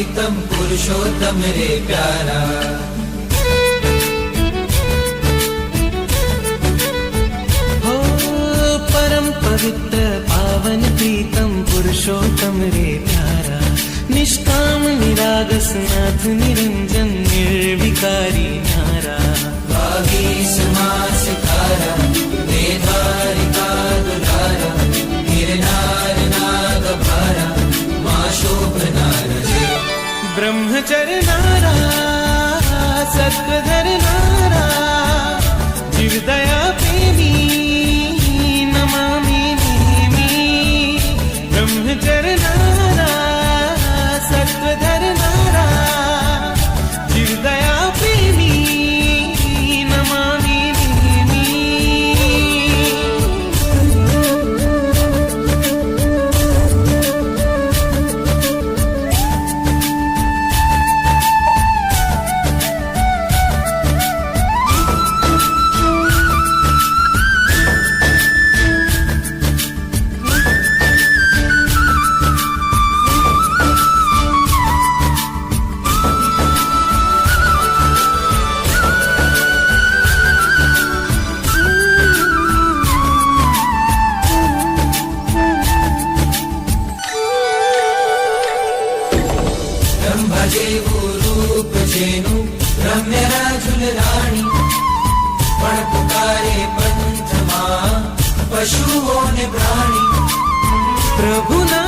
प्रीतम पुरुषोत्तम रे प्यारा। हो परम पवित्र पावन प्रीतम पुरुषोत्तम रे प्यारा। निष्काम निरागस नाथ निरंजन निर्विकारी न्यारा। 22 मास तारा वेधारिका दुलारा। गिरनार नाग भारा माँ शोभनार जे। ब्रह्मचर्य नारा सत्कधर नारा। जीव दया प्रेमी नमामि नेमि। ब्रह्मचर्य नारा सत्कधर नारा। जीव दया प्रेमी नमामि नेमि। ब्रह्मा जेवू रूप जेनु रम्य राजुल राणी। पण पुकारे पंथ मां पशुओं ने प्राणी। प्रभु ना